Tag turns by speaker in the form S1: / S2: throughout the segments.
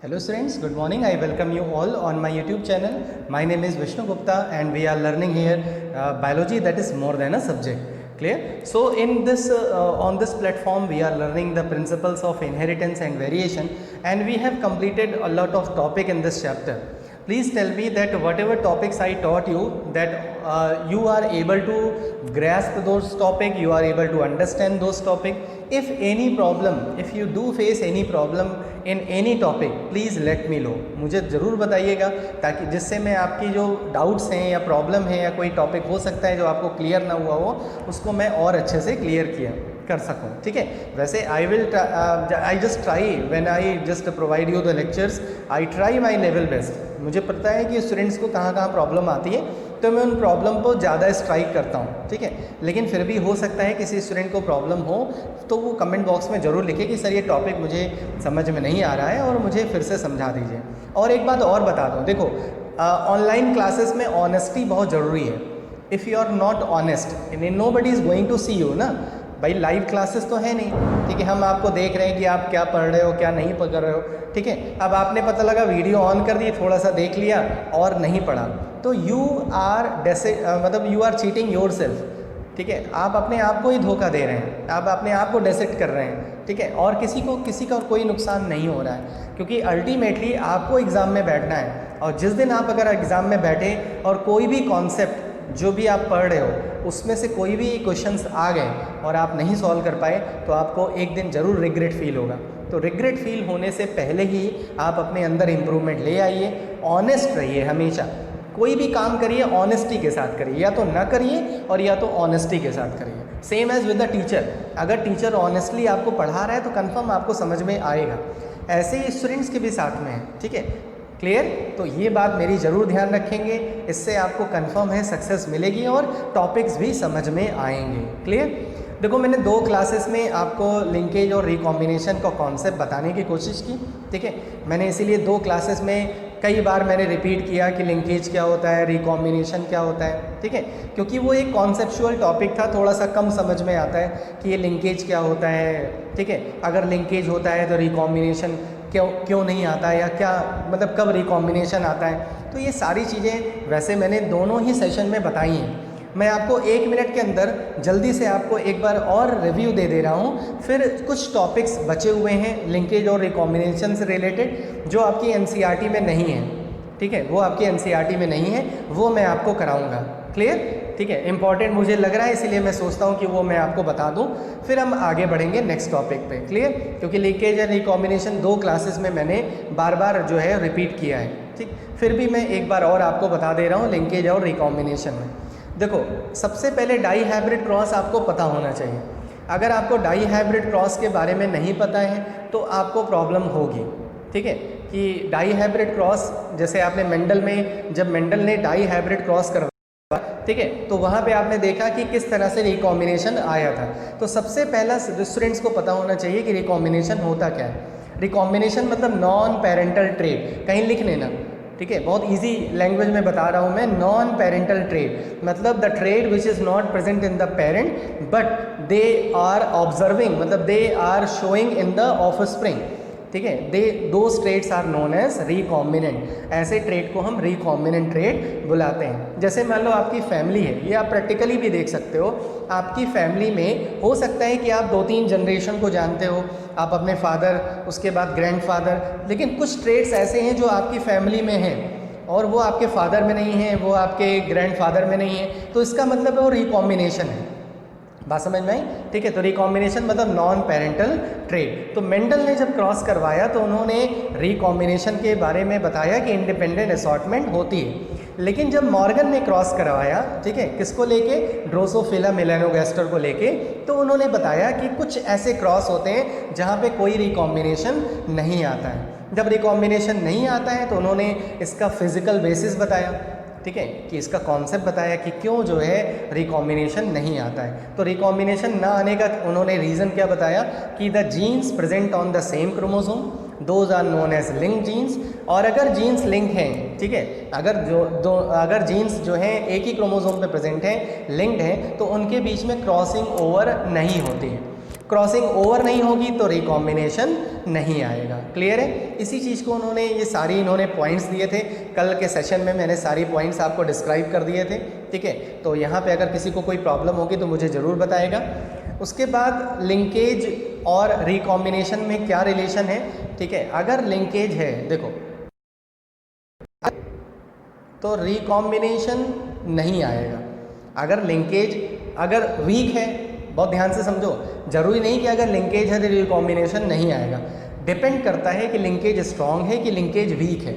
S1: Hello students, good morning. I welcome you all on my YouTube channel. My name is Vishnu Gupta and we are learning here biology that is more than a subject. Clear? So in this on this platform we are learning the principles of inheritance and variation, and we have completed a lot of topic in this chapter. Please tell me that whatever topics I taught you, that you are able to grasp those topics, you are able to understand those topics. If any problem, if you do face any problem in any topic, please let me know. मुझे ज़रूर बताइएगा ताकि जिससे मैं आपकी जो doubts हैं या प्रॉब्लम है या कोई टॉपिक हो सकता है जो आपको क्लियर ना हुआ हो, उसको मैं और अच्छे से क्लियर कर सकूं. ठीक है. वैसे I just try when I just provide you the lectures, I try my level best. मुझे पता है कि स्टूडेंट्स को कहाँ कहाँ प्रॉब्लम आती है, तो मैं उन प्रॉब्लम को ज़्यादा स्ट्राइक करता हूँ. ठीक है. लेकिन फिर भी हो सकता है किसी स्टूडेंट को प्रॉब्लम हो तो वो कमेंट बॉक्स में ज़रूर लिखे कि सर ये टॉपिक मुझे समझ में नहीं आ रहा है और मुझे फिर से समझा दीजिए. और एक बात और बता दूँ, देखो ऑनलाइन क्लासेस में ऑनेस्टी बहुत ज़रूरी है. If you are not honest, nobody is going to see you ना. भाई लाइव क्लासेस तो है नहीं. ठीक है. हम आपको देख रहे हैं कि आप क्या पढ़ रहे हो क्या नहीं पढ़ रहे हो. ठीक है. अब आपने पता लगा वीडियो ऑन कर दी, थोड़ा सा देख लिया और नहीं पढ़ा, तो यू आर मतलब यू आर चीटिंग योर सेल्फ. ठीक है. आप अपने आप को ही धोखा दे रहे हैं, आप अपने आप को डेसेक्ट कर रहे हैं. ठीक है. और किसी का कोई नुकसान नहीं हो रहा है, क्योंकि अल्टीमेटली आपको एग्ज़ाम में बैठना है. और जिस दिन आप अगर एग्ज़ाम में बैठे और कोई भी कॉन्सेप्ट जो भी आप पढ़ रहे हो उसमें से कोई भी क्वेश्चंस आ गए और आप नहीं सॉल्व कर पाए, तो आपको एक दिन ज़रूर रिग्रेट फील होगा. तो रिग्रेट फील होने से पहले ही आप अपने अंदर इम्प्रूवमेंट ले आइए. ऑनेस्ट रहिए हमेशा. कोई भी काम करिए ऑनेस्टी के साथ करिए, या तो ना करिए और या तो ऑनेस्टी के साथ करिए. Same as with the teacher. अगर टीचर ऑनेस्टली आपको पढ़ा रहा है तो कन्फर्म आपको समझ में आएगा. ऐसे ही स्टूडेंट्स के भी साथ में है. ठीक है. क्लियर. तो ये बात मेरी ज़रूर ध्यान रखेंगे, इससे आपको कंफर्म है सक्सेस मिलेगी और टॉपिक्स भी समझ में आएंगे. क्लियर. देखो मैंने 2 क्लासेस में आपको लिंकेज और रिकॉम्बिनेशन का कॉन्सेप्ट बताने की कोशिश की. ठीक है. मैंने इसीलिए 2 क्लासेस में कई बार मैंने रिपीट किया कि लिंकेज क्या होता है, रिकॉम्बिनेशन क्या होता है. ठीक है. क्योंकि वो एक कॉन्सेप्चुअल टॉपिक था, थोड़ा सा कम समझ में आता है कि ये लिंकेज क्या होता है. ठीक है. अगर लिंकेज होता है तो रिकॉम्बिनेशन क्यों नहीं आता है, या क्या मतलब कब रिकॉम्बिनेशन आता है. तो ये सारी चीज़ें वैसे मैंने दोनों ही सेशन में बताई हैं. मैं आपको 1 मिनट के अंदर जल्दी से आपको एक बार और रिव्यू दे रहा हूँ. फिर कुछ टॉपिक्स बचे हुए हैं लिंकेज और रिकॉम्बिनेशन से रिलेटेड जो आपकी एनसीईआरटी में नहीं है. ठीक है. वो आपकी एनसीईआरटी में नहीं है, वो मैं आपको कराऊँगा. क्लियर. ठीक है. इंपॉर्टेंट मुझे लग रहा है, इसीलिए मैं सोचता हूँ कि वो मैं आपको बता दूँ, फिर हम आगे बढ़ेंगे नेक्स्ट टॉपिक पे. क्लियर. क्योंकि लिंकेज और रिकॉम्बिनेशन 2 क्लासेस में मैंने बार बार जो है रिपीट किया है. ठीक. फिर भी मैं एक बार और आपको बता दे रहा हूँ लिंकेज और रिकॉम्बिनेशन में. देखो सबसे पहले डाई हाइब्रिड क्रॉस आपको पता होना चाहिए. अगर आपको डाई हाइब्रिड क्रॉस के बारे में नहीं पता है तो आपको प्रॉब्लम होगी. ठीक है. कि डाई हाइब्रिड क्रॉस, जैसे आपने मेंडल में, जब मेंडल ने डाई हाइब्रिड क्रॉस करवाया, ठीक है, तो वहाँ पे आपने देखा कि किस तरह से रिकॉम्बिनेशन आया था. तो सबसे पहला स्टूडेंट्स को पता होना चाहिए कि रिकॉम्बिनेशन होता क्या है. रिकॉम्बिनेशन मतलब नॉन पेरेंटल ट्रेट. कहीं लिख लेना. ठीक है. बहुत इजी लैंग्वेज में बता रहा हूँ मैं. नॉन पेरेंटल ट्रेट मतलब the trait which is not present in the parent but they are observing, मतलब they are showing in the offspring. ठीक है. Those traits are known as recombinant. ऐसे ट्रेट को हम रिकॉम्बिनेंट ट्रेट बुलाते हैं. जैसे मान लो आपकी फैमिली है, ये आप प्रैक्टिकली भी देख सकते हो. आपकी फैमिली में हो सकता है कि आप 2-3 जनरेशन को जानते हो, आप अपने फादर, उसके बाद ग्रैंडफादर, लेकिन कुछ ट्रेट्स ऐसे हैं जो आपकी फैमिली में हैं और वो आपके फादर में नहीं है, वो आपके ग्रैंडफादर में नहीं है. तो इसका मतलब वो रिकॉम्बिनेशन है. बात समझ में आई. ठीक है. तो रिकॉम्बिनेशन मतलब नॉन पेरेंटल ट्रेट. तो मेंडल ने जब क्रॉस करवाया तो उन्होंने रिकॉम्बिनेशन के बारे में बताया कि इंडिपेंडेंट असॉर्टमेंट होती है. लेकिन जब मॉर्गन ने क्रॉस करवाया, ठीक है, किसको लेके, ड्रोसोफिला मेलानोगास्टर को लेके, तो उन्होंने बताया कि कुछ ऐसे क्रॉस होते हैं जहाँ पे कोई रिकॉम्बिनेशन नहीं आता है. जब रिकॉम्बिनेशन नहीं आता है तो उन्होंने इसका फिजिकल बेसिस बताया. ठीक है. कि इसका कॉन्सेप्ट बताया कि क्यों जो है रिकॉम्बिनेशन नहीं आता है. तो रिकॉम्बिनेशन ना आने का उन्होंने रीज़न क्या बताया कि the genes present on the same chromosome, those are known as link genes. और अगर जीन्स लिंक हैं, ठीक है, अगर जीन्स जो हैं एक ही क्रोमोसोम पे प्रेजेंट हैं, लिंक्ड हैं, तो उनके बीच में क्रॉसिंग ओवर नहीं होती है. क्रॉसिंग ओवर नहीं होगी तो रिकॉम्बिनेशन नहीं आएगा। क्लियर है? इसी चीज़ को उन्होंने ये सारी इन्होंने पॉइंट्स दिए थे, कल के सेशन में मैंने सारी पॉइंट्स आपको डिस्क्राइब कर दिए थे। ठीक है, तो यहाँ पे अगर किसी को कोई प्रॉब्लम होगी तो मुझे ज़रूर बताएगा। उसके बाद लिंकेज और रिकॉम्बिनेशन में क्या रिलेशन है। ठीक है, अगर लिंकेज है देखो तो रिकॉम्बिनेशन नहीं आएगा। अगर लिंकेज अगर वीक है, बहुत ध्यान से समझो, जरूरी नहीं कि अगर लिंकेज है तो रिकॉम्बिनेशन नहीं आएगा। डिपेंड करता है कि लिंकेज स्ट्रांग है कि लिंकेज वीक है।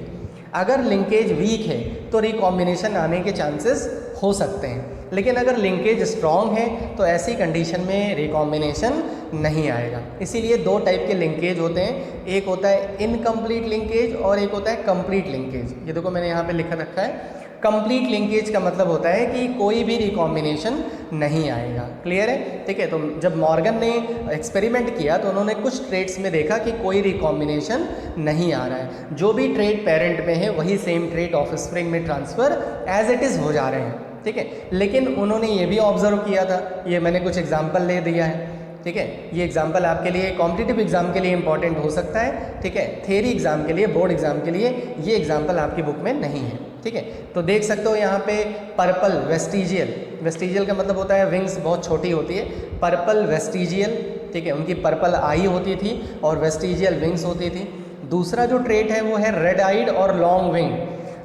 S1: अगर लिंकेज वीक है तो रिकॉम्बिनेशन आने के चांसेस हो सकते हैं, लेकिन अगर लिंकेज स्ट्रांग है तो ऐसी कंडीशन में रिकॉम्बिनेशन नहीं आएगा। इसीलिए दो टाइप के लिंकेज होते हैं, एक होता है इनकम्प्लीट लिंकेज और एक होता है कंप्लीट लिंकेज। ये देखो मैंने यहाँ पे लिखा रखा है, कंप्लीट लिंकेज का मतलब होता है कि कोई भी रिकॉम्बिनेशन नहीं आएगा। क्लियर है? ठीक है, तो जब मॉर्गन ने एक्सपेरिमेंट किया तो उन्होंने कुछ ट्रेड्स में देखा कि कोई रिकॉम्बिनेशन नहीं आ रहा है, जो भी ट्रेड पेरेंट में है वही सेम ट्रेड ऑफस्प्रिंग में ट्रांसफ़र एज इट इज़ हो जा रहे हैं। ठीक है, लेकिन उन्होंने ये भी ऑब्जर्व किया था, ये मैंने कुछ एग्जाम्पल ले दिया है। ठीक है, ये एग्जाम्पल आपके लिए कॉम्पिटिटिव एग्जाम के लिए इंपॉर्टेंट हो सकता है। ठीक है, थ्योरी एग्जाम के लिए, बोर्ड एग्जाम के लिए ये एग्जाम्पल आपकी बुक में नहीं है। ठीक है, तो देख सकते हो यहाँ पे पर्पल वेस्टिजियल, वेस्टिजियल का मतलब होता है विंग्स बहुत छोटी होती है, पर्पल वेस्टिजियल। ठीक है, उनकी पर्पल आई होती थी और वेस्टिजियल विंग्स होती थी। दूसरा जो ट्रेट है वो है रेड आइड और लॉन्ग विंग।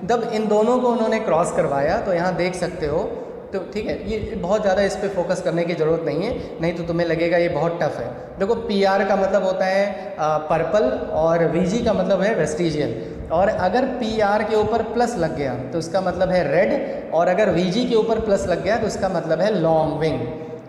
S1: जब इन दोनों को उन्होंने क्रॉस करवाया तो यहाँ देख सकते हो, तो ठीक है, ये बहुत ज़्यादा इस पर फोकस करने की ज़रूरत नहीं है, नहीं तो तुम्हें लगेगा ये बहुत टफ है। देखो PR का मतलब होता है पर्पल और VG का मतलब है वेस्टिजियल, और अगर PR के ऊपर प्लस लग गया तो इसका मतलब है रेड, और अगर VG के ऊपर प्लस लग गया तो इसका मतलब है लॉन्ग विंग।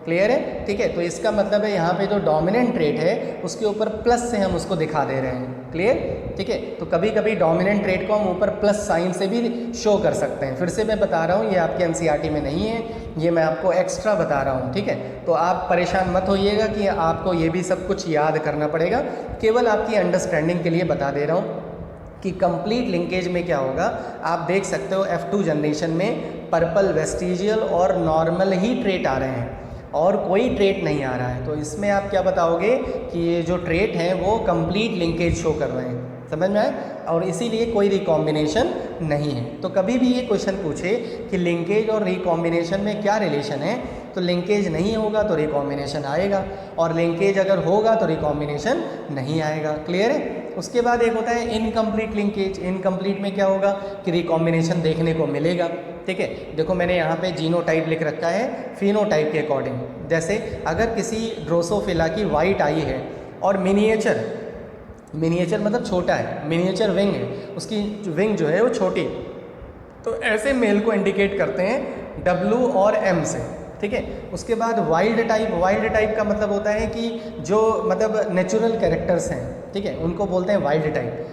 S1: क्लियर है? ठीक है, तो इसका मतलब है यहाँ पे जो डोमिनेंट ट्रेट है उसके ऊपर प्लस से हम उसको दिखा दे रहे हैं। क्लियर? ठीक है, तो कभी कभी डोमिनेंट ट्रेट को हम ऊपर प्लस साइन से भी शो कर सकते हैं। फिर से मैं बता रहा हूँ, ये आपके NCERT में नहीं है, ये मैं आपको एक्स्ट्रा बता रहा हूँ। ठीक है, तो आप परेशान मत होइएगा कि आपको ये भी सब कुछ याद करना पड़ेगा, केवल आपकी अंडरस्टैंडिंग के लिए बता दे रहा हूँ कि कंप्लीट लिंकेज में क्या होगा। आप देख सकते हो F2 जनरेशन में पर्पल वेस्टिजियल और नॉर्मल ही ट्रेट आ रहे हैं और कोई ट्रेट नहीं आ रहा है, तो इसमें आप क्या बताओगे कि ये जो ट्रेट हैं वो कंप्लीट लिंकेज शो कर रहे हैं। समझ में आए? और इसीलिए कोई रिकॉम्बिनेशन नहीं है। तो कभी भी ये क्वेश्चन पूछे कि लिंकेज और रिकॉम्बिनेशन में क्या रिलेशन है, तो लिंकेज नहीं होगा तो रिकॉम्बिनेशन आएगा, और लिंकेज अगर होगा तो रिकॉम्बिनेशन नहीं आएगा। क्लियर है? उसके बाद एक होता है इनकम्प्लीट लिंकेज। इनकम्प्लीट में क्या होगा कि रिकॉम्बिनेशन देखने को मिलेगा। ठीक है, देखो मैंने यहाँ पे जीनोटाइप लिख रखा है फिनोटाइप के अकॉर्डिंग। जैसे अगर किसी ड्रोसोफिला की वाइट आई है और मिनिएचर, मिनिएचर मतलब छोटा है, मिनिएचर विंग है, उसकी विंग जो है वो छोटी, तो ऐसे मेल को इंडिकेट करते हैं W और M से। ठीक है, उसके बाद वाइल्ड टाइप, वाइल्ड टाइप का मतलब होता है कि जो मतलब नेचुरल कैरेक्टर्स हैं, ठीक है, उनको बोलते हैं wild type.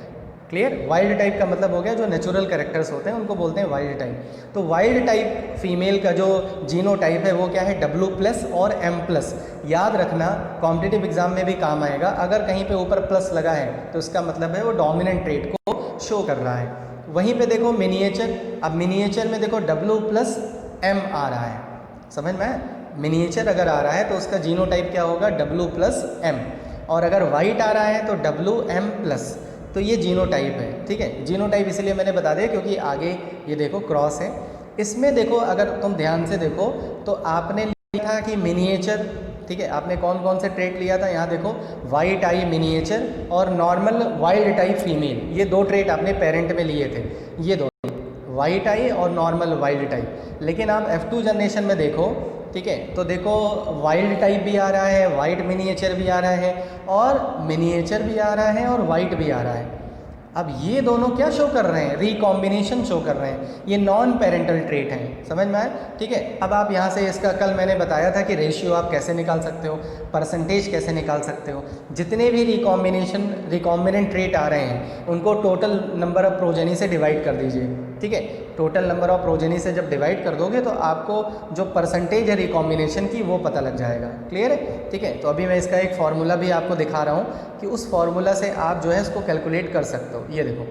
S1: Clear? Wild type का मतलब हो गया जो नेचुरल कैरेक्टर्स होते हैं उनको बोलते हैं वाइल्ड टाइप। तो वाइल्ड टाइप फीमेल का जो जीनो टाइप है वो क्या है, W+ और M+। याद रखना, कॉम्पिटिटिव एग्जाम में भी काम आएगा। अगर कहीं पे ऊपर प्लस लगा है तो इसका मतलब है वो डोमिनेंट ट्रेट को शो कर रहा है। वहीं पे देखो मिनिएचर, अब मिनिएचर में देखो W+ M आ रहा है। समझ में? मिनिएचर अगर आ रहा है तो उसका जीनो टाइप क्या होगा, W+ M, और अगर वाइट आ रहा है तो WM+। तो ये जीनो टाइप है। ठीक है, जीनो टाइप इसलिए मैंने बता दिया क्योंकि आगे ये देखो क्रॉस है। इसमें देखो अगर तुम ध्यान से देखो तो आपने लिया था कि मिनिएचर, ठीक है, आपने कौन कौन से ट्रेट लिया था, यहाँ देखो वाइट आई मिनिएचर और नॉर्मल वाइल्ड टाइप फीमेल, ये दो ट्रेट आपने पेरेंट में लिए थे, ये दोनों वाइट आई और नॉर्मल वाइल्ड टाइप। लेकिन आप F2 जनरेशन में देखो, ठीक है, तो देखो वाइल्ड टाइप भी आ रहा है, वाइट मिनिएचर भी आ रहा है, और मिनिएचर भी आ रहा है और वाइट भी आ रहा है। अब ये दोनों क्या शो कर रहे हैं, रिकॉम्बिनेशन शो कर रहे हैं, ये नॉन पेरेंटल ट्रेट हैं। समझ में आया? ठीक है, अब आप यहाँ से इसका कल मैंने बताया था कि रेशियो आप कैसे निकाल सकते हो, परसेंटेज कैसे निकाल सकते हो। जितने भी रिकॉम्बिनेंट ट्रेट आ रहे हैं उनको टोटल नंबर ऑफ प्रोजेनी से डिवाइड कर दीजिए। ठीक है, टोटल नंबर ऑफ प्रोजेनी से जब डिवाइड कर दोगे तो आपको जो परसेंटेज है रिकॉम्बिनेशन की वो पता लग जाएगा। क्लियर है? ठीक है, तो अभी मैं इसका एक फार्मूला भी आपको दिखा रहा हूँ कि उस फार्मूला से आप जो है इसको कैलकुलेट कर सकते हो। ये देखो,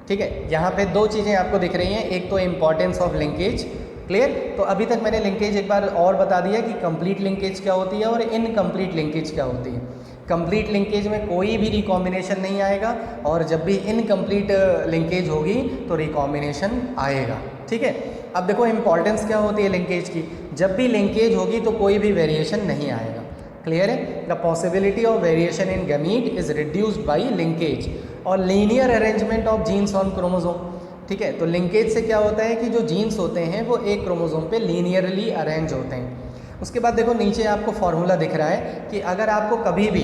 S1: ठीक है, यहाँ पे दो चीज़ें आपको दिख रही हैं, एक तो इम्पॉर्टेंस ऑफ लिंकेज। क्लियर? तो अभी तक मैंने लिंकेज एक बार और बता दिया कि कंप्लीट लिंकेज क्या होती है और इनकम्प्लीट लिंकेज क्या होती है। कंप्लीट लिंकेज में कोई भी रिकॉम्बिनेशन नहीं आएगा, और जब भी इनकम्प्लीट लिंकेज होगी तो रिकॉम्बिनेशन आएगा। ठीक है, अब देखो इंपॉर्टेंस क्या होती है लिंकेज की, जब भी लिंकेज होगी तो कोई भी वेरिएशन नहीं आएगा। क्लियर है, the possibility of variation in gamete is reduced by linkage और linear arrangement of genes on chromosome. ठीक है, तो लिंकेज से क्या होता है कि जो जीन्स होते हैं वो एक क्रोमोसोम पे लीनियरली अरेंज होते हैं। उसके बाद देखो नीचे आपको फॉर्मूला दिख रहा है कि अगर आपको कभी भी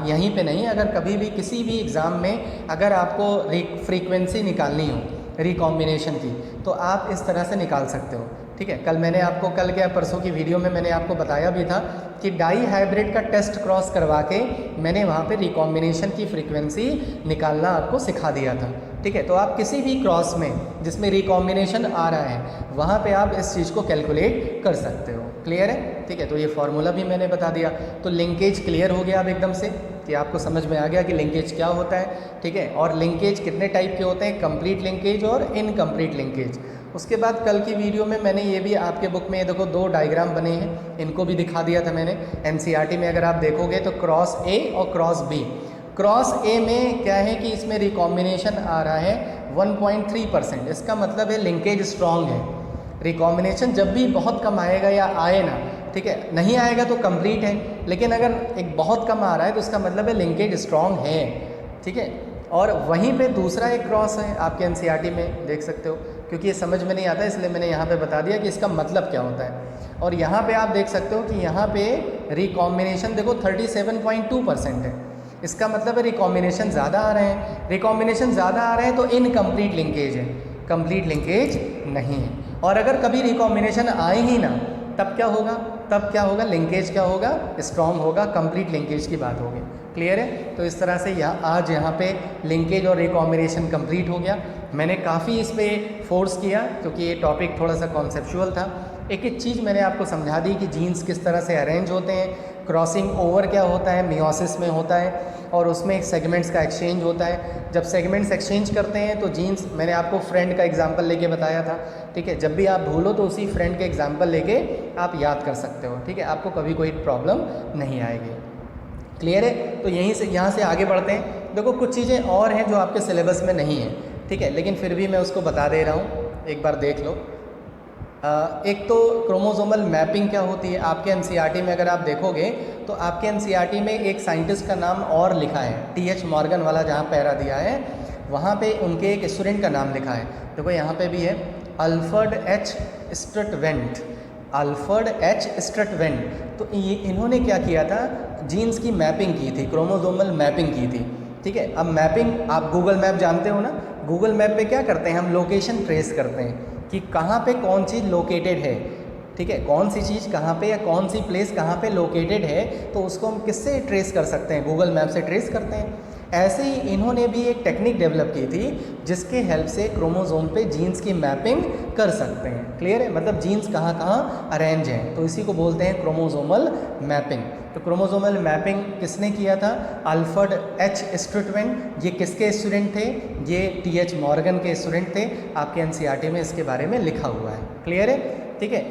S1: यहीं पे नहीं, अगर कभी भी किसी भी एग्ज़ाम में अगर आपको फ्रीक्वेंसी निकालनी हो रिकॉम्बिनेशन की, तो आप इस तरह से निकाल सकते हो। ठीक है, कल मैंने आपको, कल क्या परसों की वीडियो में मैंने आपको बताया भी था कि डाई हाइब्रिड का टेस्ट क्रॉस करवा के मैंने वहाँ पे रिकॉम्बिनेशन की फ्रीक्वेंसी निकालना आपको सिखा दिया था। ठीक है, तो आप किसी भी क्रॉस में जिसमें रिकॉम्बिनेशन आ रहा है वहाँ पे आप इस चीज़ को कैलकुलेट कर सकते हो। क्लियर है? ठीक है, तो ये फार्मूला भी मैंने बता दिया। तो लिंकेज क्लियर हो गया अब एकदम से कि आपको समझ में आ गया कि लिंकेज क्या होता है। ठीक है, और लिंकेज कितने टाइप के होते हैं, कंप्लीट लिंकेज और इनकम्प्लीट लिंकेज। उसके बाद कल की वीडियो में मैंने ये भी आपके बुक में, ये देखो 2 डायग्राम बने हैं, इनको भी दिखा दिया था मैंने। एनसीईआरटी में अगर आप देखोगे तो क्रॉस ए और क्रॉस बी। क्रॉस ए में क्या है कि इसमें रिकॉम्बिनेशन आ रहा है 1.3%, इसका मतलब है लिंकेज स्ट्रॉन्ग है। रिकॉम्बिनेशन जब भी बहुत कम आएगा या आए ना, ठीक है, नहीं आएगा तो कंप्लीट है, लेकिन अगर एक बहुत कम आ रहा है तो इसका मतलब है लिंकेज स्ट्रॉन्ग है। ठीक है, और वहीं पे दूसरा एक क्रॉस है आपके एनसीईआरटी में देख सकते हो, क्योंकि ये समझ में नहीं आता इसलिए मैंने यहाँ पे बता दिया कि इसका मतलब क्या होता है। और यहाँ पे आप देख सकते हो कि यहाँ पे रिकॉम्बिनेशन देखो 37.2% है, इसका मतलब है रिकॉम्बिनेशन ज़्यादा आ रहे हैं। रिकॉम्बिनेशन ज़्यादा आ रहे हैं तो इनकम्प्लीट लिंकेज है, कंप्लीट लिंकेज नहीं है। और अगर कभी रिकॉम्बिनेशन आए ही ना, तब क्या होगा, तब क्या होगा, लिंकेज क्या होगा, स्ट्रॉन्ग होगा, कंप्लीट लिंकेज की बात होगी। क्लियर है? तो इस तरह से आज यहाँ पे लिंकेज और रिकॉम्बिनेशन कंप्लीट हो गया। मैंने काफ़ी इस पर फोर्स किया क्योंकि ये टॉपिक थोड़ा सा कॉन्सेप्चुअल था। एक एक चीज़ मैंने आपको समझा दी कि जीन्स किस तरह से अरेंज होते हैं, क्रॉसिंग ओवर क्या होता है, मियोसिस में होता है, और उसमें एक सेगमेंट्स का एक्सचेंज होता है। जब सेगमेंट्स एक्सचेंज करते हैं तो जीन्स, मैंने आपको फ्रेंड का एग्जांपल लेके बताया था। ठीक है, जब भी आप भूलो तो उसी फ्रेंड के एग्जांपल लेके आप याद कर सकते हो। ठीक है, आपको कभी कोई प्रॉब्लम नहीं आएगी। क्लियर है? तो यहीं से, यहाँ से आगे बढ़ते हैं। देखो कुछ चीज़ें और हैं जो आपके सिलेबस में नहीं है, ठीक है, लेकिन फिर भी मैं उसको बता दे रहा हूँ, एक बार देख लो। एक तो क्रोमोसोमल मैपिंग क्या होती है, आपके एनसीईआरटी में अगर आप देखोगे तो आपके एनसीईआरटी में एक साइंटिस्ट का नाम और लिखा है, टी.एच. मॉर्गन वाला जहाँ पैरा दिया है वहाँ पे उनके एक स्टूडेंट का नाम लिखा है। देखो यहाँ पे भी है Alfred H. Sturtevant, Alfred H. Sturtevant. तो ये इन्होंने क्या किया था, जीन्स की मैपिंग की थी, क्रोमोसोमल मैपिंग की थी। ठीक है, अब मैपिंग आप गूगल मैप जानते हो ना, गूगल मैप पे क्या करते हैं हम, लोकेशन ट्रेस करते हैं कि कहाँ पे कौन चीज़ लोकेटेड है। ठीक है, कौन सी चीज़ कहाँ पे या कौन सी प्लेस कहाँ पे लोकेटेड है, तो उसको हम किससे ट्रेस कर सकते हैं, गूगल मैप से ट्रेस करते हैं। ऐसे ही इन्होंने भी एक टेक्निक डेवलप की थी जिसके हेल्प से क्रोमोसोम पे जीन्स की मैपिंग कर सकते हैं। क्लियर है? मतलब जीन्स कहाँ कहाँ अरेंज हैं, तो इसी को बोलते हैं क्रोमोसोमल मैपिंग। तो क्रोमोसोमल मैपिंग किसने किया था, अल्फ्रेड एच. स्ट्रटवेंट। ये किसके स्टूडेंट थे, ये टी.एच. मॉर्गन के स्टूडेंट थे। आपके एनसीईआरटी में इसके बारे में लिखा हुआ है। क्लियर है? ठीक है,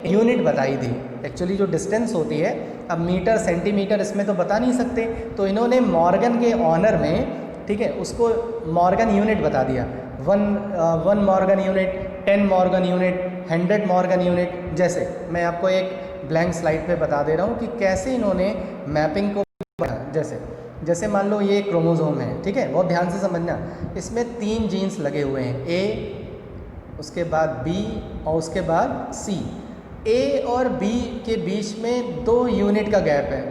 S1: यूनिट बताई थी, एक्चुअली जो डिस्टेंस होती है, अब मीटर सेंटीमीटर इसमें तो बता नहीं सकते, तो इन्होंने मॉर्गन के ऑनर में, ठीक है, उसको मॉर्गन यूनिट बता दिया। 1 Morgan unit, 10 Morgan unit, 100 Morgan unit. जैसे मैं आपको एक ब्लैंक स्लाइड पे बता दे रहा हूँ कि कैसे इन्होंने मैपिंग को, जैसे मान लो ये क्रोमोसोम है, ठीक है, बहुत ध्यान से समझना, इसमें 3 जीन्स लगे हुए हैं, ए, उसके बाद बी और उसके बाद सी। ए और बी के बीच में 2 यूनिट का गैप है,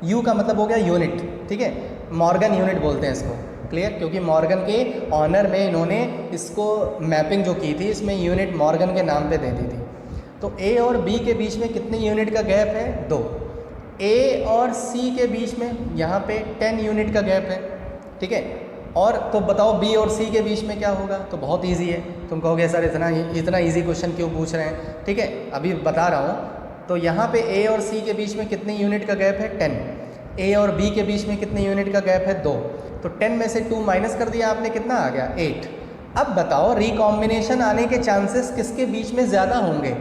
S1: यू का मतलब हो गया यूनिट। ठीक है, मॉर्गन यूनिट बोलते हैं इसको। क्लियर? क्योंकि मॉर्गन के ऑनर में इन्होंने इसको मैपिंग जो की थी, इसमें यूनिट मॉर्गन के नाम पे दे दी थी। तो ए और बी के बीच में कितने यूनिट का गैप है, 2। ए और सी के बीच में यहाँ पे 10 यूनिट का गैप है। ठीक है, और तो बताओ बी और सी के बीच में क्या होगा, तो बहुत इजी है। तुम कहोगे सर इतना इजी क्वेश्चन क्यों पूछ रहे हैं, ठीक है, अभी बता रहा हूँ। तो यहाँ पे ए और सी के बीच में कितने यूनिट का गैप है, 10। ए और बी के बीच में कितने यूनिट का गैप है, 2। तो 10 में से 2 माइनस कर दिया आपने, कितना आ गया, 8। अब बताओ रिकॉम्बिनेशन आने के चांसेस किसके बीच में ज़्यादा होंगे,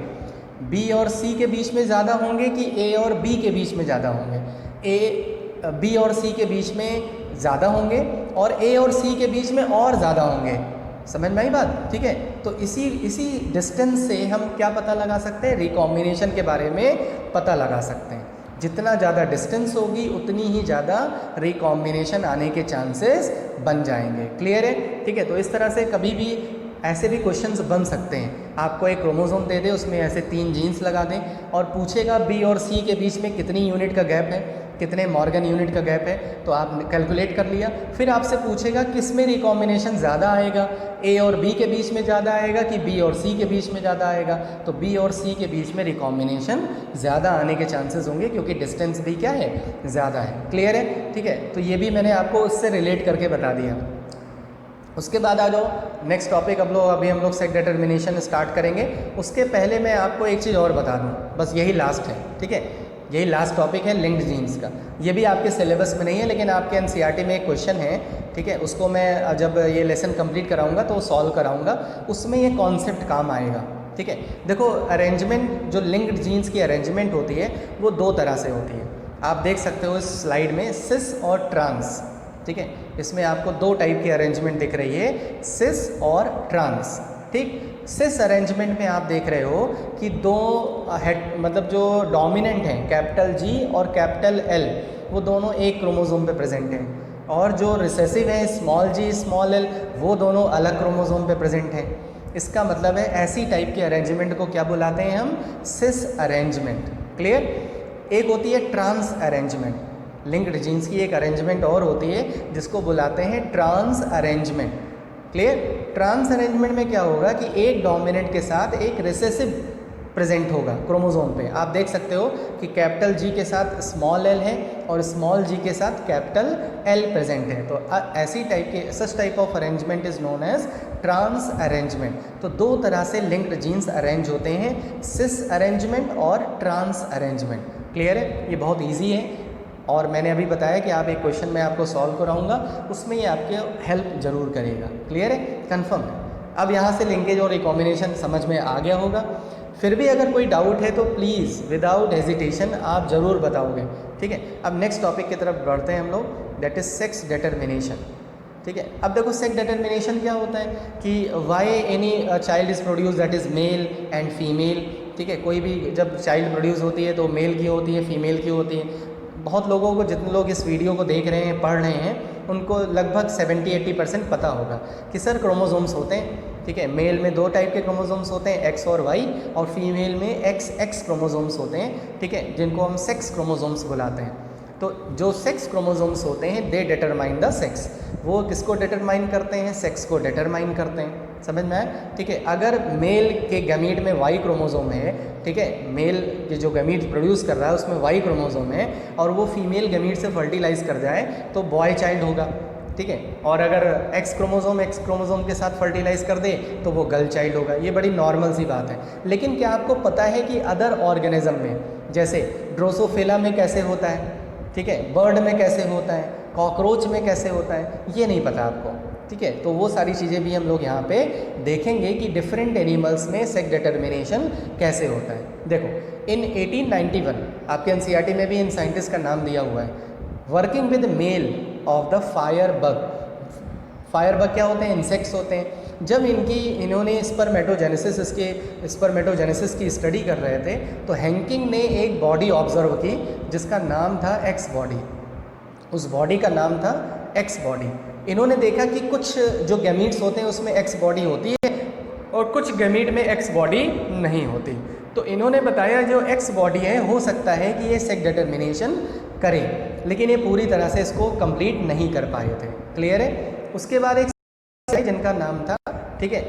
S1: बी और सी के बीच में ज़्यादा होंगे कि ए और बी के बीच में ज़्यादा होंगे। ए बी और सी के बीच में ज़्यादा होंगे और ए और सी के बीच में और ज़्यादा होंगे। समझ में आई बात? ठीक है, तो इसी डिस्टेंस से हम क्या पता लगा सकते हैं, रिकॉम्बिनेशन के बारे में पता लगा सकते हैं। जितना ज़्यादा डिस्टेंस होगी उतनी ही ज़्यादा रिकॉम्बिनेशन आने के चांसेस बन जाएंगे। क्लियर है? ठीक है, तो इस तरह से कभी भी ऐसे भी क्वेश्चंस बन सकते हैं। आपको एक क्रोमोसोम दे दे, उसमें ऐसे 3 जीन्स लगा दें और पूछेगा बी और सी के बीच में कितनी यूनिट का गैप है, कितने मॉर्गन यूनिट का गैप है, तो आप कैलकुलेट कर लिया। फिर आपसे पूछेगा किस में रिकॉम्बिनेशन ज़्यादा आएगा, ए और बी के बीच में ज़्यादा आएगा कि बी और सी के बीच में ज़्यादा आएगा, तो बी और सी के बीच में रिकॉम्बिनेशन ज़्यादा आने के चांसेस होंगे क्योंकि डिस्टेंस भी क्या है, ज़्यादा है। क्लियर है? ठीक है, तो ये भी मैंने आपको उससे रिलेट करके बता दिया। उसके बाद आ जाओ नेक्स्ट टॉपिक। अभी हम लोग सेक्स डिटर्मिनेशन स्टार्ट करेंगे। उसके पहले मैं आपको एक चीज़ और बता दूं, बस यही लास्ट है। ठीक है, यही लास्ट टॉपिक है लिंक्ड जीन्स का। ये भी आपके सिलेबस में नहीं है लेकिन आपके एनसीईआरटी में एक क्वेश्चन है। ठीक है, उसको मैं जब ये लेसन कंप्लीट कराऊंगा तो सॉल्व कराऊंगा, उसमें ये कॉन्सेप्ट काम आएगा। ठीक है, देखो अरेंजमेंट, जो लिंक्ड जीन्स की अरेंजमेंट होती है वो 2 तरह से होती है। आप देख सकते हो इस स्लाइड में सिस और ट्रांस। ठीक है, इसमें आपको 2 टाइप की अरेंजमेंट दिख रही है, सिस और ट्रांस। ठीक, सिस अरेंजमेंट में आप देख रहे हो कि 2 मतलब जो डोमिनेंट हैं कैपिटल जी और कैपिटल एल, वो दोनों एक क्रोमोसोम पे प्रेजेंट हैं, और जो रिसेसिव है स्मॉल जी स्मॉल एल, वो दोनों अलग क्रोमोसोम पे प्रेजेंट हैं। इसका मतलब है ऐसी टाइप के अरेंजमेंट को क्या बुलाते हैं हम, सिस अरेंजमेंट। क्लियर? एक होती है ट्रांस अरेंजमेंट। लिंक्ड जीन्स की एक अरेंजमेंट और होती है जिसको बुलाते हैं trans arrangement. Clear? Trans arrangement में क्या होगा कि एक डोमिनेंट के साथ एक रिसेसिव प्रेजेंट होगा क्रोमोसोम पे। आप देख सकते हो कि कैपिटल जी के साथ स्मॉल एल है और स्मॉल जी के साथ कैपिटल एल प्रेजेंट है। तो ऐसी टाइप के such type of arrangement is known as trans arrangement. तो 2 तरह से लिंक्ड जीन्स अरेंज होते हैं, सिस अरेंजमेंट और ट्रांस अरेंजमेंट। क्लियर है? ये बहुत ईजी है और मैंने अभी बताया कि आप एक क्वेश्चन मैं आपको सॉल्व कराऊंगा, उसमें ये आपके हेल्प जरूर करेगा। क्लियर है? कंफर्म है? अब यहाँ से लिंकेज और रिकॉम्बिनेशन समझ में आ गया होगा। फिर भी अगर कोई डाउट है तो प्लीज़ विदाउट हेजिटेशन आप ज़रूर बताओगे। ठीक है, अब नेक्स्ट टॉपिक की तरफ बढ़ते हैं हम लोग, दैट इज़ सेक्स डिटर्मिनेशन। ठीक है, अब देखो सेक्स डिटर्मिनेशन क्या होता है कि why any child is produce that is male and female. ठीक है, कोई भी जब चाइल्ड प्रोड्यूस होती है तो मेल की होती है, फीमेल की होती है। बहुत लोगों को, जितने लोग इस वीडियो को देख रहे हैं, पढ़ रहे हैं, उनको लगभग 70-80% पता होगा कि सर क्रोमोसोम्स होते हैं। ठीक है, मेल में 2 टाइप के क्रोमोसोम्स होते हैं, एक्स और वाई, और फीमेल में एक्स क्रोमोसोम्स होते हैं। ठीक है, जिनको हम सेक्स क्रोमोसोम्स बुलाते हैं। तो जो सेक्स क्रोमोसोम्स होते हैं दे डिटरमाइन द सेक्स। वो किसको डिटरमाइन करते हैं? सेक्स को डिटरमाइन करते हैं। समझ में आया? ठीक है, अगर मेल के गैमीट में वाई क्रोमोसोम है, ठीक है, मेल के जो गैमीट प्रोड्यूस कर रहा है उसमें वाई क्रोमोसोम है, और वो फीमेल गैमीट से फर्टिलाइज कर जाए तो बॉय चाइल्ड होगा। ठीक है, और अगर एक्स क्रोमोसोम के साथ फर्टिलाइज कर दे तो वो गर्ल चाइल्ड होगा। ये बड़ी नॉर्मल सी बात है। लेकिन क्या आपको पता है कि अदर ऑर्गेनिज्म में, जैसे ड्रोसोफिला में कैसे होता है, ठीक है, बर्ड में कैसे होता है, कॉकरोच में कैसे होता है, ये नहीं पता आपको। ठीक है, तो वो सारी चीज़ें भी हम लोग यहाँ पे देखेंगे कि डिफरेंट एनिमल्स में सेक्स डिटर्मिनेशन कैसे होता है। देखो इन 1891 आपके एनसीईआरटी में भी इन साइंटिस्ट का नाम दिया हुआ है, working with male of the fire bug. Fire bug क्या होते हैं? इंसेक्ट्स होते हैं। जब इन्होंने स्पर्मेटोजेनेसिस की स्टडी कर रहे थे तो हैंकिंग ने एक बॉडी ऑब्जर्व की जिसका नाम था एक्स बॉडी। उस बॉडी का नाम था एक्स बॉडी। इन्होंने देखा कि कुछ जो गैमीट्स होते हैं उसमें एक्स बॉडी होती है और कुछ गैमीट में एक्स बॉडी नहीं होती। तो इन्होंने बताया जो एक्स बॉडी है हो सकता है कि ये सेक्स डिटर्मिनेशन करे, लेकिन ये पूरी तरह से इसको कंप्लीट नहीं कर पाए थे। क्लियर है? उसके बाद एक जिनका नाम था, ठीक है,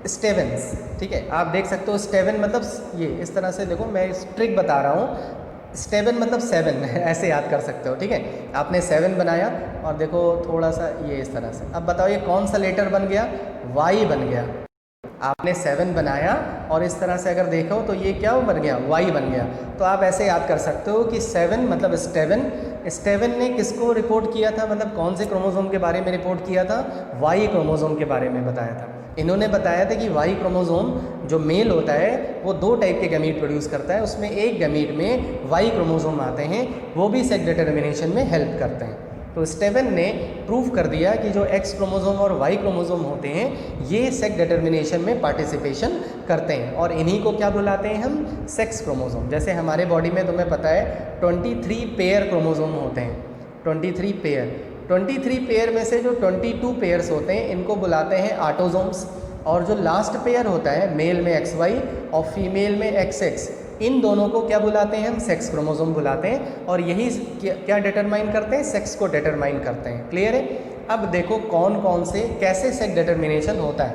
S1: स्टेवेंस। ठीक है, आप देख सकते हो स्टेवन मतलब ये इस तरह से, देखो मैं ट्रिक बता रहा हूँ, स्टेवन मतलब 7 ऐसे याद कर सकते हो। ठीक है, आपने 7 बनाया और देखो थोड़ा सा ये इस तरह से। अब बताओ ये कौन सा लेटर बन गया? वाई बन गया। आपने 7 बनाया और इस तरह से अगर देखो तो ये क्या बन गया? वाई बन गया। तो आप ऐसे याद कर सकते हो कि 7 मतलब स्टेवन, स्टेवन ने किसको रिपोर्ट किया था, मतलब कौन से क्रोमोसोम के बारे में रिपोर्ट किया था, वाई क्रोमोसोम के बारे में बताया था। इन्होंने बताया था कि वाई क्रोमोसोम जो मेल होता है वो 2 टाइप के गैमीट प्रोड्यूस करता है, उसमें एक गैमीट में वाई क्रोमोसोम आते हैं, वो भी सेक्स डिटर्मिनेशन में हेल्प करते हैं। तो स्टेवन ने प्रूव कर दिया कि जो एक्स क्रोमोसोम और वाई क्रोमोसोम होते हैं ये सेक्स डिटर्मिनेशन में पार्टिसिपेशन करते हैं, और इन्हीं को क्या बुलाते हैं हम, सेक्स क्रोमोसोम। जैसे हमारे बॉडी में तुम्हें पता है 23 पेयर क्रोमोसोम होते हैं, 23 पेयर। 23 पेयर में से जो 22 पेयर्स होते हैं इनको बुलाते हैं ऑटोसोम्स, और जो लास्ट पेयर होता है मेल में XY और फीमेल में XX, इन दोनों को क्या बुलाते हैं हम, सेक्स क्रोमोसोम बुलाते हैं, और यही क्या डिटरमाइन करते हैं, सेक्स को डिटरमाइन करते हैं। क्लियर है। अब देखो कौन कौन से कैसे सेक्स डिटरमिनेशन होता है।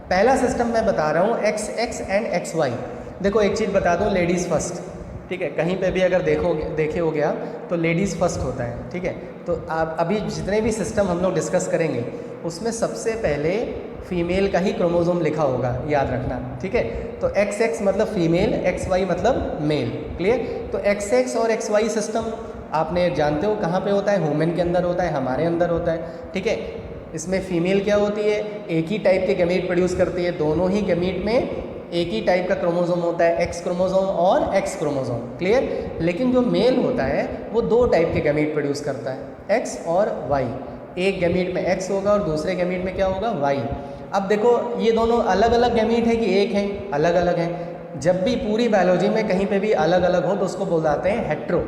S1: पहला सिस्टम मैं बता रहा हूँ XX एंड XY। देखो एक चीज़ बता दूँ, लेडीज़ फर्स्ट, ठीक है, कहीं पे भी अगर देखे हो गया तो लेडीज़ फर्स्ट होता है, ठीक है। तो आप अभी जितने भी सिस्टम हम लोग डिस्कस करेंगे उसमें सबसे पहले फीमेल का ही क्रोमोसोम लिखा होगा, याद रखना, ठीक है। तो XX मतलब फीमेल, XY मतलब मेल। क्लियर। तो XX और XY सिस्टम आपने जानते हो कहाँ पे होता है, ह्यूमन के अंदर होता है, हमारे अंदर होता है, ठीक है। इसमें फीमेल क्या होती है, एक ही टाइप के गैमीट प्रोड्यूस करती है, दोनों ही गैमीट में एक ही टाइप का क्रोमोसोम होता है, X क्रोमोसोम और X क्रोमोसोम। क्लियर। लेकिन जो मेल होता है वो 2 टाइप के गैमीट प्रोड्यूस करता है, X और Y। एक गैमीट में X होगा और दूसरे गैमीट में क्या होगा, Y। अब देखो ये दोनों अलग अलग गैमीट है कि एक हैं, अलग अलग हैं। जब भी पूरी बायोलॉजी में कहीं पे भी अलग अलग हो तो उसको बोलते हैं हेट्रो।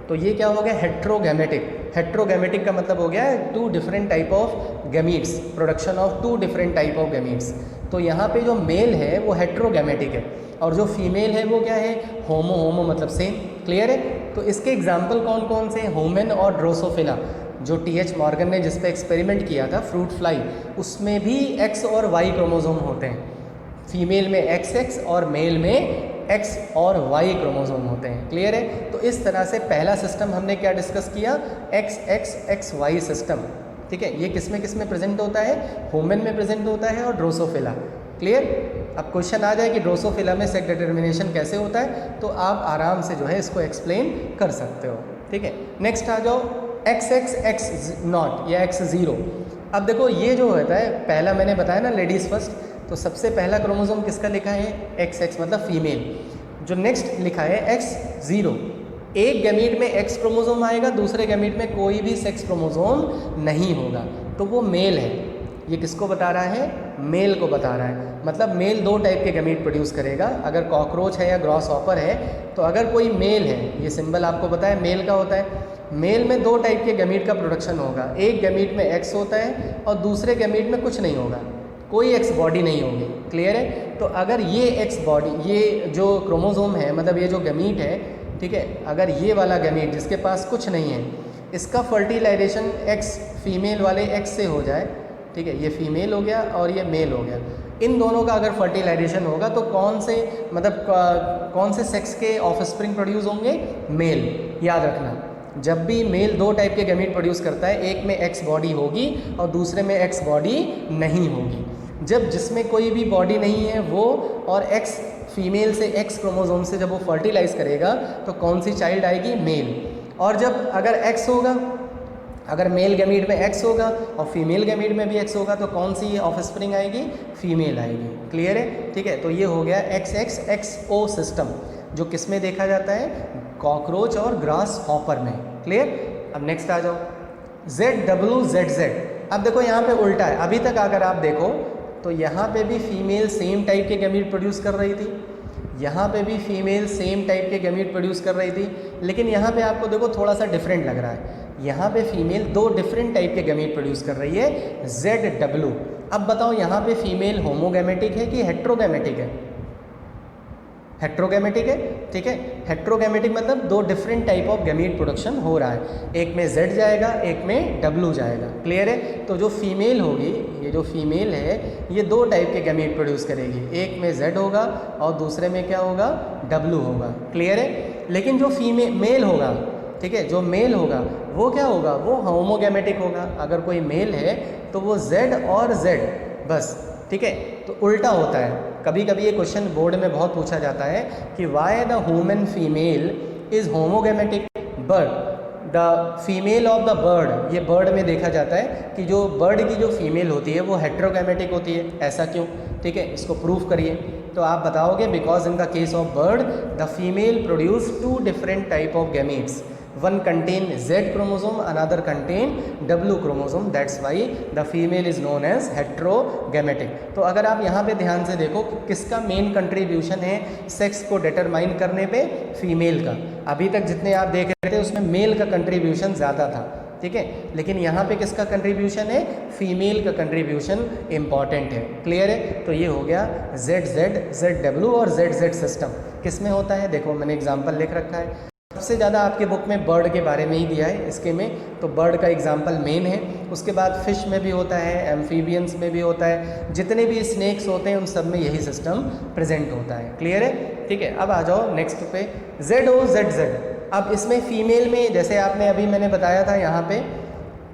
S1: तो ये क्या हो गया, हेट्रोगैमेटिक। हेट्रोगैमेटिक का मतलब हो गया 2 different type of gametes, production of 2 different type of gametes. तो यहाँ पे जो मेल है वो हेट्रोगैमेटिक है, और जो फीमेल है वो क्या है, होमो। होमो मतलब सेम। क्लियर है। तो इसके एग्जाम्पल कौन कौन से, ह्यूमन और ड्रोसोफिला। जो TH मॉर्गन ने जिस पे एक्सपेरिमेंट किया था, फ्रूट फ्लाई, उसमें भी X और Y क्रोमोसोम होते हैं। फीमेल में XX और मेल में X और Y क्रोमोसोम होते हैं। क्लियर है। तो इस तरह से पहला सिस्टम हमने क्या डिस्कस किया, XXXY सिस्टम, ठीक है। ये किस में प्रेजेंट होता है, ह्यूमन में प्रेजेंट होता है और ड्रोसोफिला। क्लियर। अब क्वेश्चन आ जाए कि ड्रोसोफिला में सेक्स डिटर्मिनेशन कैसे होता है, तो आप आराम से जो है इसको एक्सप्लेन कर सकते हो, ठीक है। नेक्स्ट आ जाओ XX या X0। अब देखो ये जो होता है, पहला मैंने बताया ना लेडीज़ फर्स्ट, तो सबसे पहला क्रोमोसोम किसका लिखा है, XX मतलब फीमेल। जो नेक्स्ट लिखा है X0, एक गैमीट में X क्रोमोसोम आएगा, दूसरे गैमीट में कोई भी सेक्स क्रोमोसोम नहीं होगा, तो वो मेल है। ये किसको बता रहा है, मेल को बता रहा है। मतलब मेल 2 टाइप के गैमीट प्रोड्यूस करेगा। अगर कॉकरोच है या ग्रॉस हॉपर है, तो अगर कोई मेल है, ये सिंबल आपको पता है मेल का होता है, मेल में 2 टाइप के गैमीट का प्रोडक्शन होगा। एक गैमीट में X होता है और दूसरे गैमीट में कुछ नहीं होगा, कोई X बॉडी नहीं होगी। क्लियर है। तो अगर ये X बॉडी, ये जो क्रोमोसोम है, मतलब ये जो गैमीट है, ठीक है, अगर ये वाला गैमीट जिसके पास कुछ नहीं है, इसका फर्टिलाइजेशन X फीमेल वाले X से हो जाए, ठीक है, ये फीमेल हो गया और ये मेल हो गया, इन दोनों का अगर फर्टिलाइजेशन होगा तो कौन से मतलब कौन से सेक्स के ऑफस्प्रिंग प्रोड्यूस होंगे, मेल। याद रखना, जब भी मेल 2 टाइप के गैमीट प्रोड्यूस करता है, एक में X बॉडी होगी और दूसरे में X बॉडी नहीं होगी। जब जिसमें कोई भी बॉडी नहीं है वो और X फीमेल से X क्रोमोसोम से जब वो फर्टिलाइज करेगा तो कौन सी चाइल्ड आएगी, मेल। और जब अगर X होगा, अगर मेल गैमीट में X होगा और फीमेल गैमीट में भी X होगा तो कौन सी ऑफस्प्रिंग आएगी, फीमेल आएगी। क्लियर है। ठीक है। तो ये हो गया XXXO सिस्टम, जो किस में देखा जाता है, कॉकरोच और ग्रास हॉपर में। क्लियर। अब नेक्स्ट आ जाओ ZWZZ। अब देखो यहाँ पे उल्टा है। अभी तक अगर आप देखो तो यहाँ पे भी फीमेल सेम टाइप के गैमीट प्रोड्यूस कर रही थी, यहाँ पे भी फीमेल सेम टाइप के गैमीट प्रोड्यूस कर रही थी, लेकिन यहाँ पे आपको देखो थोड़ा सा डिफरेंट लग रहा है। यहाँ पे फीमेल 2 डिफरेंट टाइप के गैमीट प्रोड्यूस कर रही है, ZW। अब बताओ यहाँ पे फीमेल होमोगैमेटिक है कि हेट्रोगैमेटिक है? हेट्रोगैमेटिक है। ठीक है। हेट्रोगैमेटिक मतलब 2 different type of gamete production हो रहा है, एक में Z जाएगा, एक में W जाएगा। क्लियर है। तो जो फीमेल होगी, ये जो फीमेल है, ये 2 टाइप के गैमीट प्रोड्यूस करेगी, एक में Z होगा और दूसरे में क्या होगा, W होगा। क्लियर है। लेकिन जो मेल होगा, ठीक है, जो मेल होगा वो क्या होगा, वो होमोगैमेटिक होगा। अगर कोई मेल है तो वो Z और Z बस। ठीक है। तो उल्टा होता है। कभी कभी ये क्वेश्चन बोर्ड में बहुत पूछा जाता है कि why the human female is homogametic but the female of the bird, ये बर्ड में देखा जाता है कि जो बर्ड की जो फीमेल होती है वो हेट्रोगैमेटिक होती है, ऐसा क्यों? ठीक है, इसको प्रूफ करिए। तो आप बताओगे because in the case of bird the female produce 2 different type of gametes, one contain Z chromosome, another contain W chromosome, that's why the female is known as heterogametic। तो अगर आप यहाँ पे ध्यान से देखो कि किसका मेन कंट्रीब्यूशन है सेक्स को डिटरमाइन करने पे, फीमेल का। अभी तक जितने आप देख रहे थे उसमें मेल का कंट्रीब्यूशन ज़्यादा था, ठीक है, लेकिन यहाँ पे किसका कंट्रीब्यूशन है? फीमेल का कंट्रीब्यूशन इम्पॉर्टेंट है। क्लियर है? तो ये हो गया ZZ, ZW और ZZ सिस्टम किस में होता है? देखो मैंने एग्जाम्पल लिख रखा है। सबसे ज़्यादा आपके बुक में बर्ड के बारे में ही दिया है इसके में, तो बर्ड का एग्जाम्पल मेन है। उसके बाद फिश में भी होता है, एम्फीबियंस में भी होता है, जितने भी स्नेक्स होते हैं उन सब में यही सिस्टम प्रेजेंट होता है। क्लियर है? ठीक है, अब आ जाओ नेक्स्ट पे ZOZZ। अब इसमें फीमेल में जैसे आपने अभी मैंने बताया था यहाँ पे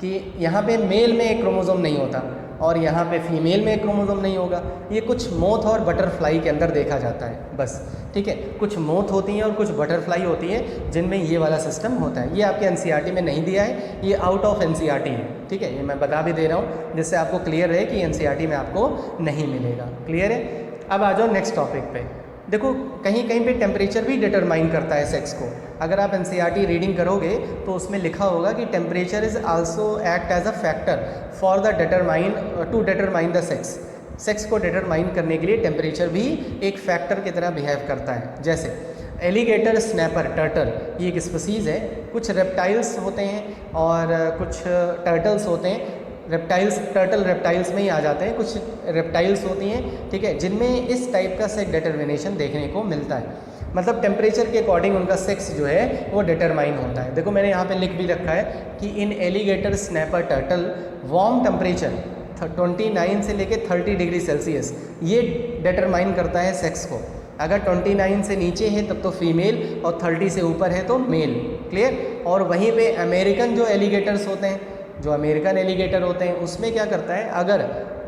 S1: कि यहाँ पे मेल में एक क्रोमोसोम नहीं होता और यहाँ पे फीमेल में एक क्रोमोसोम नहीं होगा। ये कुछ मोथ और बटरफ्लाई के अंदर देखा जाता है बस, ठीक है। कुछ मोथ होती हैं और कुछ बटरफ्लाई होती हैं जिनमें ये वाला सिस्टम होता है। ये आपके एनसीईआरटी में नहीं दिया है, ये आउट ऑफ एनसीईआरटी है, ठीक है। ये मैं बता भी दे रहा हूँ जिससे आपको क्लियर रहे कि एनसीईआरटी में आपको नहीं मिलेगा। क्लियर है? अब आ जाओ नेक्स्ट टॉपिक पे। देखो कहीं कहीं पे टेम्परेचर भी डिटरमाइन करता है सेक्स को। अगर आप एनसीईआरटी रीडिंग करोगे तो उसमें लिखा होगा कि temperature is also act as a factor for the determine the sex. Sex को डिटरमाइन करने के लिए टेम्परेचर भी एक फैक्टर की तरह बिहेव करता है। जैसे एलिगेटर, स्नैपर, टर्टल, ये एक स्पीसीज़ है। कुछ रेप्टाइल्स होते हैं और कुछ टर्टल्स होते हैं। टर्टल रेप्टाइल्स में ही आ जाते हैं। कुछ रेप्टाइल्स होती हैं, ठीक है, जिनमें इस टाइप का सेक्स डिटर्मिनेशन देखने को मिलता है। मतलब टेम्परेचर के अकॉर्डिंग उनका सेक्स जो है वो डिटरमाइन होता है। देखो मैंने यहाँ पे लिख भी रखा है कि इन alligator, snapper, turtle warm temperature 29 से लेके 30 डिग्री सेल्सियस ये डिटरमाइन करता है सेक्स को। अगर 29 से नीचे है तब तो फीमेल और 30 से ऊपर है तो मेल। क्लियर? और वहीं पे अमेरिकन जो एलिगेटर्स होते हैं, जो अमेरिकन एलिगेटर होते हैं, उसमें क्या करता है, अगर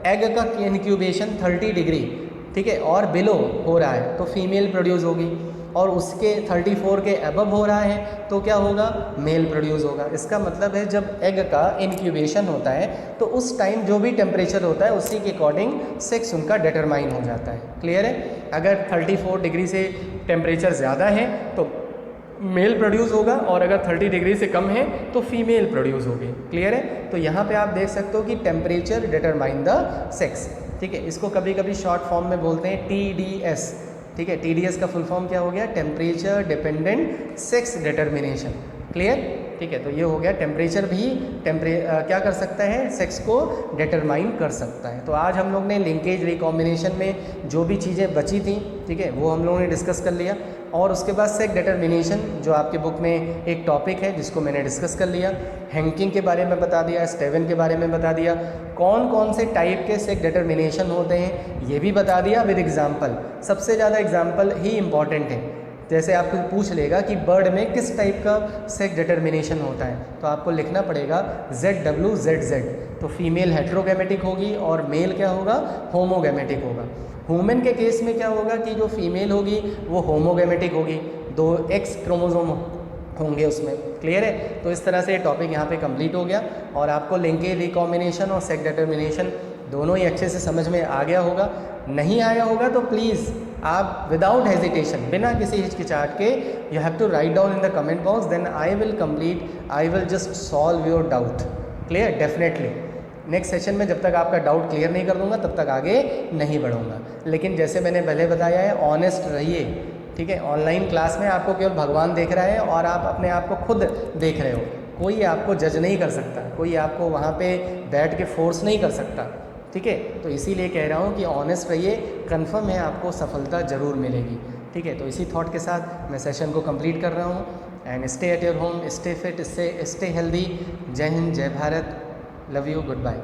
S1: एग का इंक्यूबेशन 30 डिग्री, ठीक है, और बिलो हो रहा है तो फीमेल प्रोड्यूस होगी, और उसके 34 के अबव हो रहा है तो क्या होगा? मेल प्रोड्यूस होगा। इसका मतलब है जब एग का इंक्यूबेशन होता है तो उस टाइम जो भी टेम्परेचर होता है उसी के अकॉर्डिंग सेक्स उनका डिटरमाइन हो जाता है। क्लियर है? अगर 34 डिग्री से टेम्परेचर ज़्यादा है तो मेल प्रोड्यूस होगा और अगर 30 डिग्री से कम है तो फीमेल प्रोड्यूस होगी। क्लियर है? तो यहाँ पे आप देख सकते हो कि टेम्परेचर डिटरमाइन द सेक्स, ठीक है। इसको कभी कभी शॉर्ट फॉर्म में बोलते हैं TDS, ठीक है। TDS का फुल फॉर्म क्या हो गया? Temperature dependent sex determination. Clear? ठीक है, तो ये हो गया। टेम्परेचर भी क्या कर सकता है? सेक्स को डिटरमाइन कर सकता है। तो आज हम लोग ने लिंकेज रिकॉम्बिनेशन में जो भी चीज़ें बची थी, ठीक है, वो हम लोगों ने डिस्कस कर लिया। और उसके बाद सेक्स डिटर्मिनेशन जो आपके बुक में एक टॉपिक है जिसको मैंने डिस्कस कर लिया। हैंकिंग के बारे में बता दिया, स्टेवन के बारे में बता दिया, कौन कौन से टाइप के सेक्स डिटर्मिनेशन होते हैं ये भी बता दिया विद एग्जाम्पल। सबसे ज़्यादा एग्जाम्पल ही इम्पॉर्टेंट है। जैसे आपको पूछ लेगा कि बर्ड में किस टाइप का सेक्स डिटर्मिनेशन होता है तो आपको लिखना पड़ेगा ZWZZ। तो फीमेल हेट्रोगैमेटिक होगी और मेल क्या होगा? होमोगैमेटिक होगा। ह्यूमन के केस में क्या होगा कि जो फीमेल होगी वो होमोगैमेटिक होगी, 2 X क्रोमोसोम होंगे उसमें। क्लियर है? तो इस तरह से टॉपिक यहाँ पे कंप्लीट हो गया और आपको लिंकेज रिकॉम्बिनेशन और सेक्स डिटर्मिनेशन दोनों ही अच्छे से समझ में आ गया होगा। नहीं आया होगा तो प्लीज़ आप विदाउट हेजिटेशन, बिना किसी हिचकिचाहट के, you have to write down in the comment box, then I will just solve your doubt. Clear? Definitely next session में जब तक आपका डाउट क्लियर नहीं कर दूंगा तब तक आगे नहीं बढ़ूंगा। लेकिन जैसे मैंने पहले बताया है, ऑनेस्ट रहिए, ठीक है। ऑनलाइन क्लास में आपको केवल भगवान देख रहा है और आप अपने आप को खुद देख रहे हो। कोई आपको जज नहीं कर सकता, कोई आपको वहाँ पे बैठ के फोर्स नहीं कर सकता, ठीक है। तो इसीलिए कह रहा हूँ कि ऑनेस्ट रहिए, कंफर्म है आपको सफलता ज़रूर मिलेगी, ठीक है। तो इसी थॉट के साथ मैं सेशन को कंप्लीट कर रहा हूँ। And stay at your home, stay fit, stay healthy. जय हिंद, जय Bharat, love you, good bye.